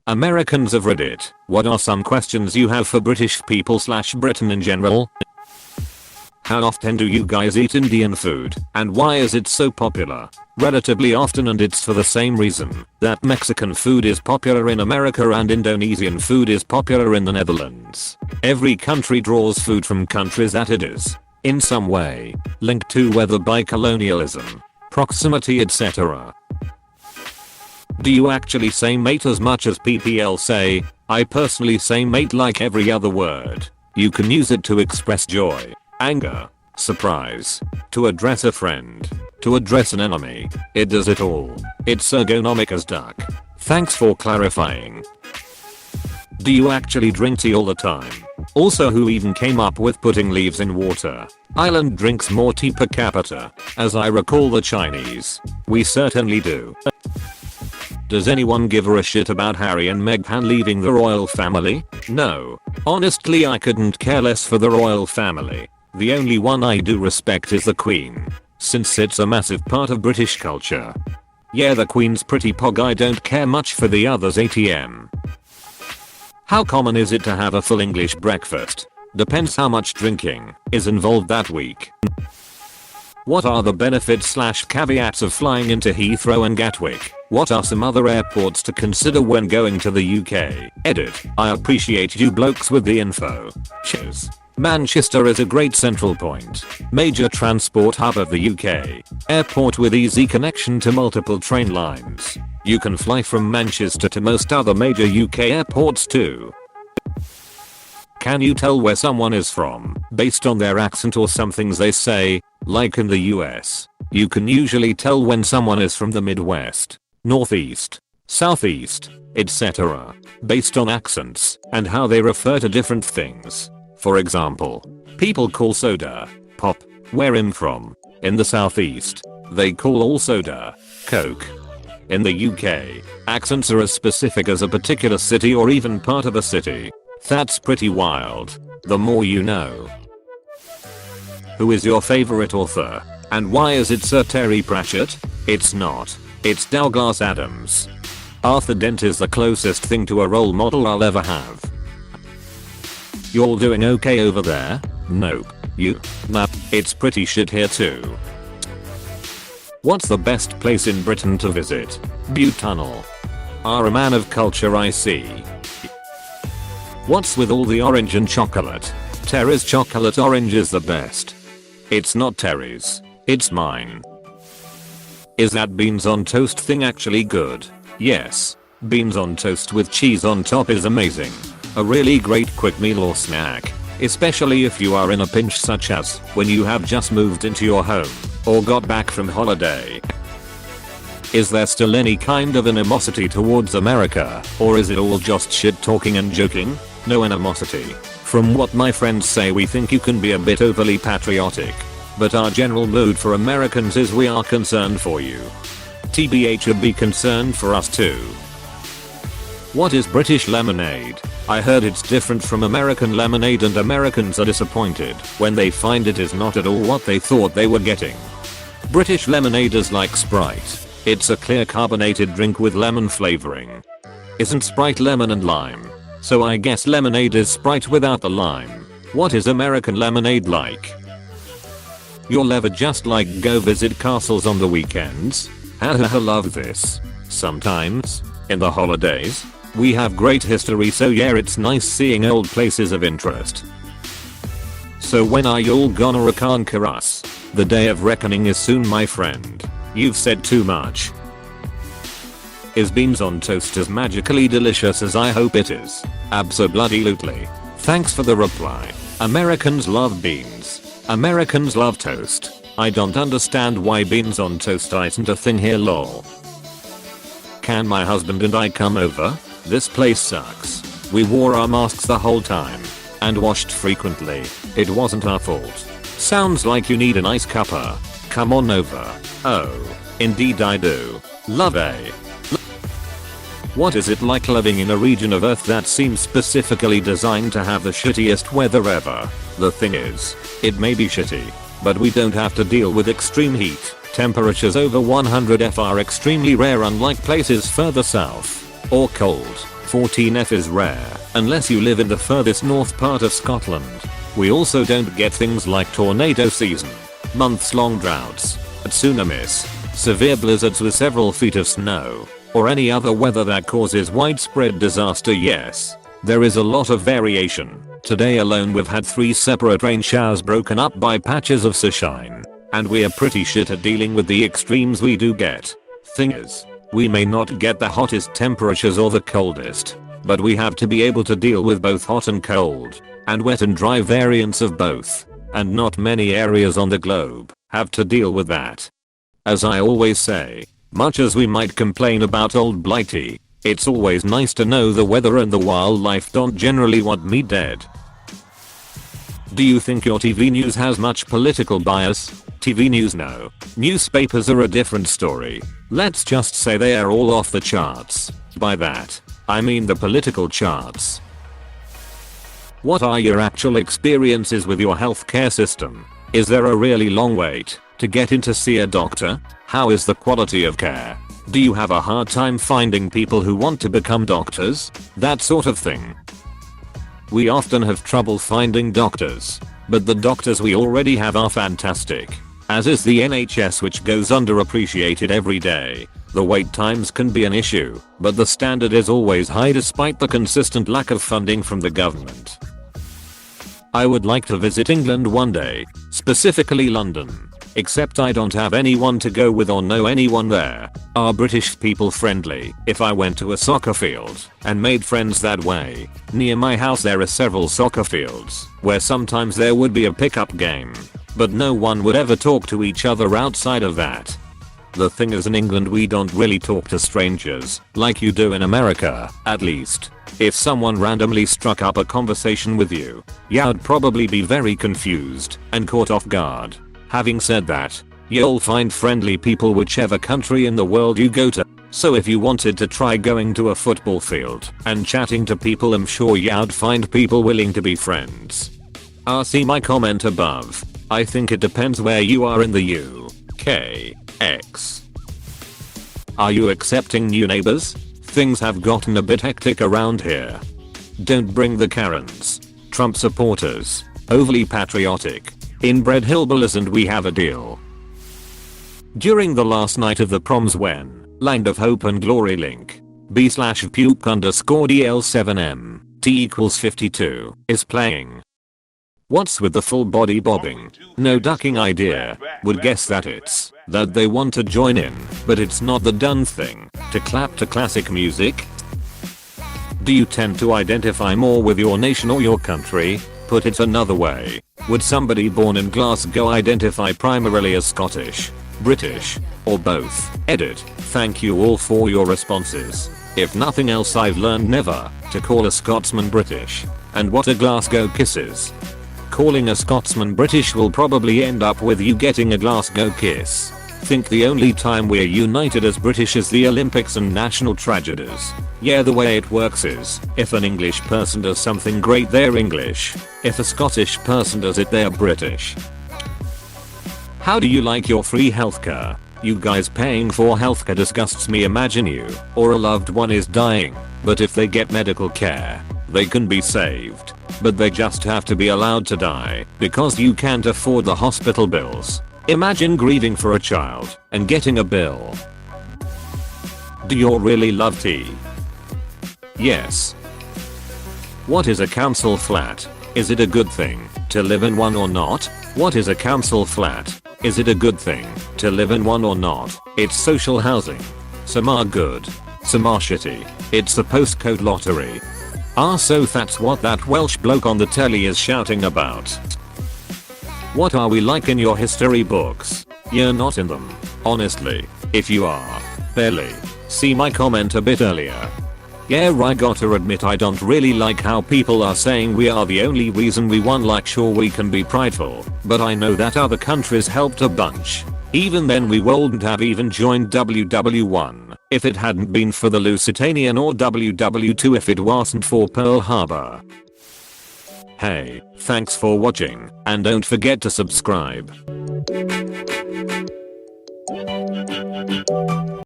Americans of Reddit, what are some questions you have for British people / Britain in general? How often do you guys eat Indian food, and why is it so popular? Relatively often, and it's for the same reason that Mexican food is popular in America and Indonesian food is popular in the Netherlands. Every country draws food from countries that it is, in some way, linked to, whether by colonialism, proximity, etc. Do you actually say mate as much as PPL say? I personally say mate like every other word. You can use it to express joy, anger, surprise, to address a friend, to address an enemy. It does it all. It's ergonomic as duck. Thanks for clarifying. Do you actually drink tea all the time? Also, who even came up with putting leaves in water? Ireland drinks more tea per capita, as I recall, the Chinese. We certainly do. Does anyone give a shit about Harry and Meghan leaving the royal family? No. Honestly, I couldn't care less for the royal family. The only one I do respect is the Queen, since it's a massive part of British culture. Yeah, the Queen's pretty pog. I don't care much for the others. ATM. How common is it to have a full English breakfast? Depends how much drinking is involved that week. What are the benefits / caveats of flying into Heathrow and Gatwick? What are some other airports to consider when going to the UK? Edit. I appreciate you blokes with the info. Cheers. Manchester is a great central point, major transport hub of the UK. Airport with easy connection to multiple train lines. You can fly from Manchester to most other major UK airports too. Can you tell where someone is from based on their accent or some things they say? Like in the US, you can usually tell when someone is from the Midwest, Northeast, Southeast, etc. based on accents and how they refer to different things. For example, people call soda pop where I'm from. In the Southeast, they call all soda Coke. In the UK, accents are as specific as a particular city or even part of a city. That's pretty wild. The more you know. Who is your favorite author? And why is it Sir Terry Pratchett? It's not. It's Douglas Adams. Arthur Dent is the closest thing to a role model I'll ever have. You all doing okay over there? Nope. You? Nah. It's pretty shit here too. What's the best place in Britain to visit? Bute Tunnel. Are a man of culture, I see. What's with all the orange and chocolate? Terry's chocolate orange is the best. It's not Terry's. It's mine. Is that beans on toast thing actually good? Yes. Beans on toast with cheese on top is amazing. A really great quick meal or snack. Especially if you are in a pinch, such as when you have just moved into your home or got back from holiday. Is there still any kind of animosity towards America, or is it all just shit talking and joking? No animosity. From what my friends say, we think you can be a bit overly patriotic, but our general mood for Americans is we are concerned for you. TBH, would be concerned for us too. What is British lemonade? I heard it's different from American lemonade and Americans are disappointed when they find it is not at all what they thought they were getting. British lemonade is like Sprite. It's a clear carbonated drink with lemon flavoring. Isn't Sprite lemon and lime? So I guess lemonade is Sprite without the lime. What is American lemonade like? You'll ever just like go visit castles on the weekends? Haha, love this. Sometimes, in the holidays, we have great history, so yeah, it's nice seeing old places of interest. So when are y'all gonna reconquer us? The day of reckoning is soon, my friend. You've said too much. Is beans on toast as magically delicious as I hope it is? Abso-bloody-lutely. Thanks for the reply. Americans love beans. Americans love toast. I don't understand why beans on toast isn't a thing here, lol. Can my husband and I come over? This place sucks. We wore our masks the whole time and washed frequently. It wasn't our fault. Sounds like you need an ice cuppa. Come on over. Oh, indeed I do. Love a. What is it like living in a region of Earth that seems specifically designed to have the shittiest weather ever? The thing is, it may be shitty, but we don't have to deal with extreme heat. Temperatures over 100 F are extremely rare, unlike places further south. Or cold. 14F is rare, unless you live in the furthest north part of Scotland. We also don't get things like tornado season, months-long droughts, tsunamis, severe blizzards with several feet of snow, or any other weather that causes widespread disaster. Yes, there is a lot of variation. Today alone we've had 3 separate rain showers broken up by patches of sunshine, and we are pretty shit at dealing with the extremes we do get. Thing is, we may not get the hottest temperatures or the coldest, but we have to be able to deal with both hot and cold, and wet and dry variants of both, and not many areas on the globe have to deal with that. As I always say, much as we might complain about old Blighty, it's always nice to know the weather and the wildlife don't generally want me dead. Do you think your TV news has much political bias? TV news? No. Newspapers are a different story. Let's just say they are all off the charts. By that, I mean the political charts. What are your actual experiences with your healthcare system? Is there a really long wait to get in to see a doctor? How is the quality of care? Do you have a hard time finding people who want to become doctors? That sort of thing. We often have trouble finding doctors, but the doctors we already have are fantastic, as is the NHS, which goes underappreciated every day. The wait times can be an issue, but the standard is always high despite the consistent lack of funding from the government. I would like to visit England one day, specifically London, except I don't have anyone to go with or know anyone there. Are British people friendly? If I went to a soccer field and made friends that way, near my house there are several soccer fields where sometimes there would be a pickup game, but no one would ever talk to each other outside of that. The thing is, in England we don't really talk to strangers like you do in America, at least. If someone randomly struck up a conversation with you, you'd probably be very confused and caught off guard. Having said that, you'll find friendly people whichever country in the world you go to. So if you wanted to try going to a football field and chatting to people, I'm sure you'd find people willing to be friends. See my comment above. I think it depends where you are in the UK. Are you accepting new neighbors? Things have gotten a bit hectic around here. Don't bring the Karens, Trump supporters, overly patriotic, inbred hillbillies, and we have a deal. During the last night of the proms, when Land of Hope and Glory link B/puke_DL7M T=52 is playing. What's with the full body bobbing? No ducking idea. Would guess that it's that they want to join in, but it's not the done thing to clap to classic music. Do you tend to identify more with your nation or your country? Put it another way, would somebody born in Glasgow identify primarily as Scottish, British, or both? Edit. Thank you all for your responses. If nothing else, I've learned never to call a Scotsman British, and what a Glasgow kiss is. Calling a Scotsman British will probably end up with you getting a Glasgow kiss. Think the only time we're united as British is the Olympics and national tragedies. Yeah, the way it works is, if an English person does something great, they're English. If a Scottish person does it, they're British. How do you like your free healthcare? You guys paying for healthcare disgusts me. Imagine you or a loved one is dying, but if they get medical care, they can be saved. But they just have to be allowed to die because you can't afford the hospital bills. Imagine grieving for a child and getting a bill. Do you really love tea? Yes. What is a council flat? Is it a good thing to live in one or not? What is a council flat? Is it a good thing to live in one or not? It's social housing. Some are good, some are shitty. It's a postcode lottery. So that's what that Welsh bloke on the telly is shouting about. What are we like in your history books? You're not in them. Honestly, if you are, barely. See my comment a bit earlier. Yeah, I gotta admit, I don't really like how people are saying we are the only reason we won. Like, sure, we can be prideful, but I know that other countries helped a bunch. Even then, we wouldn't have even joined WW1 if it hadn't been for the Lusitanian, or WW2 if it wasn't for Pearl Harbor. Hey, thanks for watching, and don't forget to subscribe.